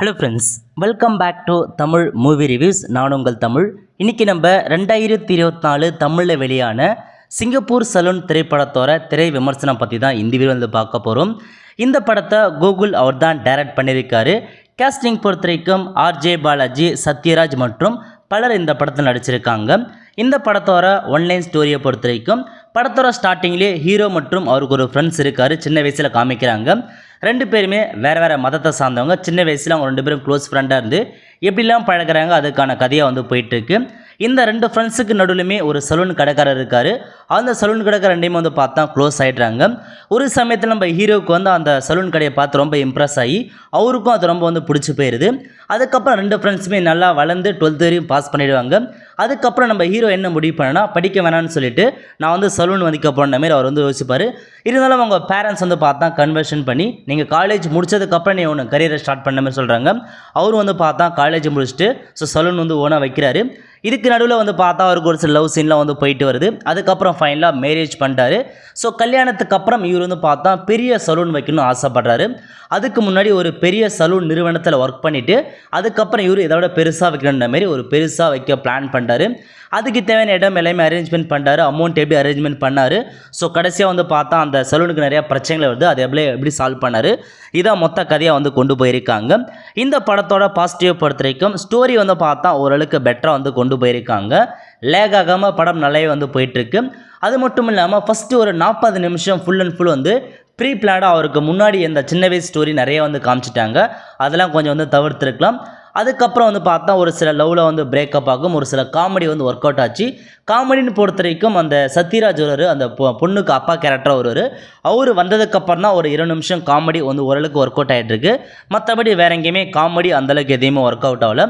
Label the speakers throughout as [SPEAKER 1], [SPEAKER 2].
[SPEAKER 1] Hello friends, welcome back to Tamil movie reviews. நான் உங்கள் தமிழ். இன்றைக்கி நம்ம 2024 தமிழில் வெளியான சிங்கப்பூர் சலூன் திரைப்படத்தோட திரை விமர்சனம் பற்றி தான் இந்த வீடியோ வந்து பார்க்க போகிறோம். இந்த படத்தை கூகுள் அவர் தான் டைரக்ட் பண்ணியிருக்காரு. கேஸ்டிங் பொறுத்த வரைக்கும் ஆர்ஜே பாலாஜி, சத்யராஜ் மற்றும் பலர் இந்த படத்தில் நடிச்சிருக்காங்க. இந்த படத்தோட ஒன்லைன் ஸ்டோரியை பொறுத்த வரைக்கும் படத்தோட ஸ்டார்டிங்லேயே ஹீரோ மற்றும் அவருக்கு ஒரு ஃப்ரெண்ட்ஸ் இருக்கார். சின்ன வயசில் காமிக்கிறாங்க. ரெண்டு பேருமே வேறு மதத்தை சார்ந்தவங்க. சின்ன வயசில் அவங்க ரெண்டு பேரும் க்ளோஸ் ஃப்ரெண்டாக இருந்து எப்படிலாம் பழகிறாங்க அதுக்கான கதையாக வந்து போயிட்டுருக்கு. இந்த ரெண்டு ஃப்ரெண்ட்ஸுக்கு நடுவுலுமே ஒரு சலூன் கடைக்காரர் இருக்கார். அந்த சலூன் கடைக்காரர் ரெண்டையுமே வந்து பார்த்தா க்ளோஸ் ஆகிடுறாங்க. ஒரு சமயத்தில் நம்ம ஹீரோவுக்கு வந்து அந்த சலூன் கடையை பார்த்து ரொம்ப இம்ப்ரெஸ் ஆகி அவருக்கும் அது ரொம்ப வந்து பிடிச்சி போயிடுது. அதுக்கப்புறம் ரெண்டு ஃப்ரெண்ட்ஸுமே நல்லா வளர்ந்து 12th வரையும் பாஸ் பண்ணிடுவாங்க. அதுக்கப்புறம் நம்ம ஹீரோ என்ன முடிவு பண்ணனா, படிக்க வேணான்னு சொல்லிட்டு நான் வந்து சலூன் வந்திக்க போன மாதிரி அவர் வந்து யோசிப்பார். இருந்தாலும் அவங்க பேரண்ட்ஸ் வந்து பார்த்தா கன்வர்ஷன் பண்ணி நீங்கள் காலேஜ் முடிச்சதுக்கப்புறம் நீ ஒன்று கரியரை ஸ்டார்ட் பண்ண மாதிரி சொல்கிறாங்க. அவரும் வந்து பார்த்தா காலேஜ் முடிச்சுட்டு சலூன் வந்து ஓனாக வைக்கிறாரு. இதுக்கு நடுவில் வந்து பார்த்தா அவருக்கு ஒரு சில லவ் சீன்லாம் வந்து போயிட்டு வருது. அதுக்கப்புறம் ஃபைனலாக மேரேஜ் பண்ணிட்டாரு. கல்யாணத்துக்கு அப்புறம் இவர் வந்து பார்த்தா பெரிய சலூன் வைக்கணும்னு ஆசைப்படுறாரு. அதுக்கு முன்னாடி ஒரு பெரிய சலூன் நிறுவனத்தில் ஒர்க் பண்ணிவிட்டு அதுக்கப்புறம் இவர் இதோட பெருசாக வைக்கணுன்ற மாதிரி ஒரு பெருசாக வைக்க பிளான் பண்ணுறாரு. அதுக்கு தேவையான இடம் எல்லாமே அரேஞ்ச்மெண்ட் பண்ணுறாரு. அமௌண்ட் எப்படி அரேஞ்ச்மெண்ட் பண்ணார். கடைசியாக வந்து பார்த்தா அந்த சலூனுக்கு நிறையா பிரச்சனைகள் வருது. அது எப்படி சால்வ் பண்ணார். இதான் மொத்த கதையாக வந்து கொண்டு போயிருக்காங்க. இந்த படத்தோட பாசிட்டிவ் பொறுத்த வரைக்கும் ஸ்டோரி வந்து பார்த்தா ஓரளவுக்கு பெட்டராக வந்து கொண்டு போயிருக்காங்க. லேக் ஆகாமல் படம் நல்லாவே வந்து போயிட்டுருக்கு. அது மட்டும் இல்லாமல் ஃபஸ்ட்டு ஒரு 40 நிமிஷம் ஃபுல் அண்ட் ஃபுல் வந்து ப்ரீ பிளானாக அவருக்கு முன்னாடி இந்த சின்ன வயசு ஸ்டோரி நிறைய வந்து காமிச்சிட்டாங்க. அதெல்லாம் கொஞ்சம் வந்து தவிர்த்துருக்கலாம். அதுக்கப்புறம் வந்து பார்த்தா ஒரு சில லவ்வில் வந்து பிரேக்கப் ஆகும். ஒரு சில காமெடி வந்து ஒர்க் அவுட் ஆச்சு. காமெடின்னு பொறுத்த வரைக்கும் அந்த சத்யராஜ் ஒரு அந்த பொண்ணுக்கு அப்பா கேரக்டர் ஒரு அவர் வந்ததுக்கப்புறம் தான் ஒரு 2 நிமிஷம் காமெடி வந்து ஓரளவுக்கு ஒர்க் அவுட் ஆகிட்டுருக்கு. மற்றபடி வேற எங்கேயுமே காமெடி அந்தளவுக்கு எதையுமே ஒர்க் அவுட் ஆகலை.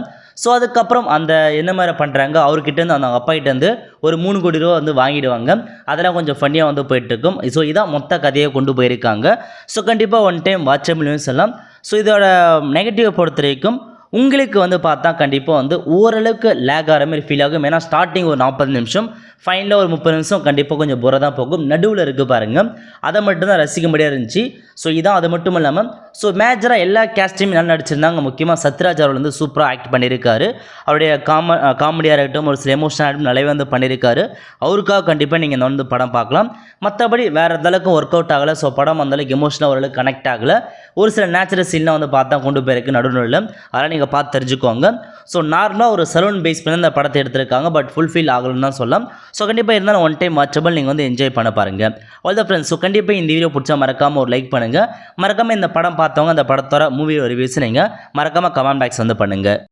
[SPEAKER 1] அதுக்கப்புறம் அந்த என்ன மாதிரி பண்ணுறாங்க, அவர்கிட்டேருந்து அந்த அப்பாகிட்டேருந்து ஒரு 3 கோடி ரூபா வந்து வாங்கிடுவாங்க. அதெல்லாம் கொஞ்சம் ஃபன்னியாக வந்து போயிட்டுருக்கும். இதான் மொத்த கதையை கொண்டு போயிருக்காங்க. கண்டிப்பாக ஒன் டைம் வாட்சபிள்னு சொல்லலாம். இதோட நெகட்டிவ் பொறுத்த வரைக்கும் உங்களுக்கு வந்து பார்த்தா கண்டிப்பாக வந்து ஓரளவுக்கு லேக் ஆகிற மாதிரி ஃபீல் ஆகும். ஏன்னா ஸ்டார்டிங் ஒரு 40 நிமிஷம், ஃபைனலாக ஒரு 30 நிமிஷம் கண்டிப்பாக கொஞ்சம் புற தான் போகும். நடுவில் இருக்குது பாருங்கள், அதை மட்டும்தான் ரசிக்கும்படியாக இருந்துச்சு. இதான். அது மட்டும் இல்லாமல் மேஜராக எல்லா கேஸ்டையும் நல்லா நடிச்சிருந்தாங்க. முக்கியமாக சத்யராஜ் அவர் வந்து சூப்பராக ஆக்ட் பண்ணியிருக்காரு. அவருடைய காமெடியாக இருக்கட்டும், ஒரு சில எமோஷனல் நிறைய வந்து பண்ணியிருக்காரு. அவருக்காக கண்டிப்பாக நீங்கள் வந்து படம் பார்க்கலாம். மற்றபடி வேறு எந்தளவுக்கு ஒர்க் அவுட் ஆகலை. படம் அந்தளவுக்கு எமோஷனலாக ஓரளவுக்கு கனெக்ட் ஆகலை. ஒரு சில நேச்சுரல் சீன்லாம் வந்து பார்த்தா கொண்டு போயிருக்கு நடுநூலில். அதெல்லாம் நீங்கள் பார்த்து தெரிஞ்சுக்கோங்க. நார்மலாக ஒரு சலூன் பேஸ் பண்ணி இந்த படத்தை எடுத்திருக்காங்க. பட் ஃபுல்ஃபில் ஆகலன்னு தான் சொல்லலாம். கண்டிப்பாக இருந்தாலும் ஒன் டைம் வாட்சபிள், நீங்கள் வந்து என்ஜாய் பண்ண பாருங்கள். All the friends. கண்டிப்பாக இந்த வீடியோ பிடிச்சா மறக்காமல் ஒரு லைக் பண்ணுங்கள். மறக்காமல் இந்த படம் பார்த்தவங்க அந்த படத்தோட மூவி ரிவ்யூஸ் நீங்கள் மறக்காமல் கமெண்ட் பாக்ஸ் வந்து பண்ணுங்கள்.